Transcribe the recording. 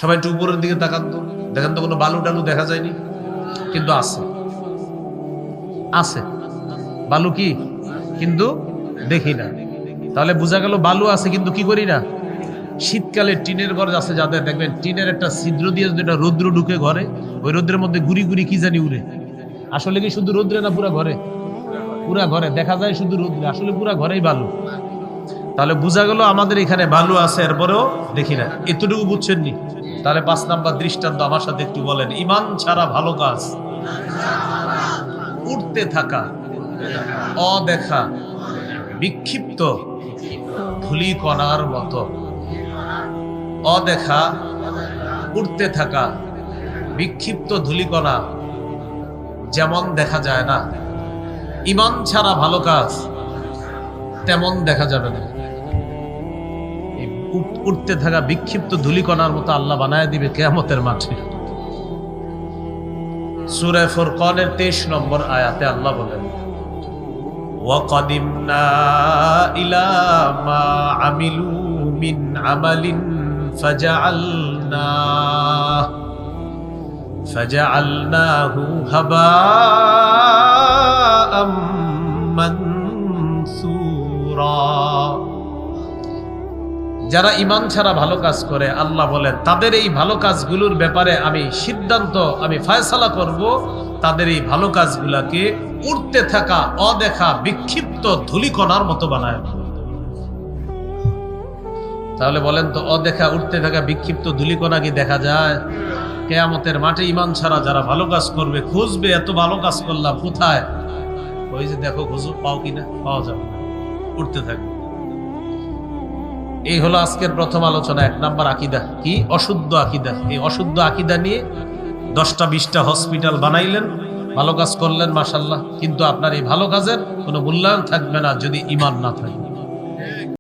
সবাই একটু উপরের দিকে তাকান তো, দেখেন তো কোনো বালু টালু দেখা যায়নি, কিন্তু আছে, আছে বালু, কি কিন্তু দেখি না। তাহলে বোঝা গেল বালু আছে কিন্তু কি করি না। শীতকালে টিনের ঘর আছে যাদের, দেখবেন টিনের একটা ছিদ্র দিয়ে যদি একটা রৌদ্র ঢুকে ঘরে, ওই রৌদ্রের মধ্যে গুড়ি গুড়ি কি জানি উড়ে। আসলে কি শুধু রৌদ্রে না পুরা ঘরে? পুরা ঘরে দেখা যায় শুধু রৌদ্রে, আসলে পুরা ঘরেই বালু। তাহলে বোঝা গেল আমাদের এখানে বালু আছে, এরপরেও দেখি না। এতটুকু বুঝছেন নি? তাহলে 5 নাম্বার দৃষ্টান্ত আমার সাথে একটু বলেন। ঈমান ছাড়া ভালো কাজ, উঠতে থাকা, অদেখা, বিক্ষিপ্ত ধূলিকণার মতো। অদেখা, উঠতে থাকা, বিক্ষিপ্ত ধূলিকণা যেমন দেখা যায় না, ঈমান ছাড়া ভালো কাজ তেমন দেখা যাবে না। উঠতে থাকা বিক্ষিপ্ত ধূলিকণার মতো আল্লাহ বানায় দিবে কিয়ামতের মাঠে। সূরা ফুরকানের 23 নম্বর আয়াতে আল্লাহ বলেন, ওয়াকাদিমনা ইলা মা আমিলু মিন আমালিন ফাজআলনাহু হাবাআম মানসুরা। যারা ঈমান ছাড়া ভালো কাজ করে, আল্লাহ বলেন তাদের এই ভালো কাজগুলোর ব্যাপারে আমি সিদ্ধান্ত, আমি ফয়সালা করব, তাদের এই ভালো কাজগুলাকে উড়তে থাকা অদেখা বিক্ষিপ্ত ধূলিকণার মতো বানায়। তাহলে বলেন তো, অদেখা উঠতে থাকা বিক্ষিপ্ত ধূলিকণা কি দেখা যায়? কিয়ামতের মাঠে ঈমান ছাড়া যারা ভালো কাজ করবে, খুঁজবে এত ভালো কাজ করলাম কোথায়, ওই যে দেখো খুঁজো, পাও কিনা, পাওয়া যাবে না, উঠতে থাকবে। এই হলো আজকের প্রথম আলোচনা। 1 নাম্বার আকীদা কি? অশুদ্ধ আকীদা। এই অশুদ্ধ আকীদা নিয়ে 10টা 20টা হসপিটাল বানাইলেন, ভালো কাজ করলেন মাশাআল্লাহ, কিন্তু আপনার এই ভালো কাজের কোনো মূল্যায়ন থাকবে না যদি ঈমান না থাকে।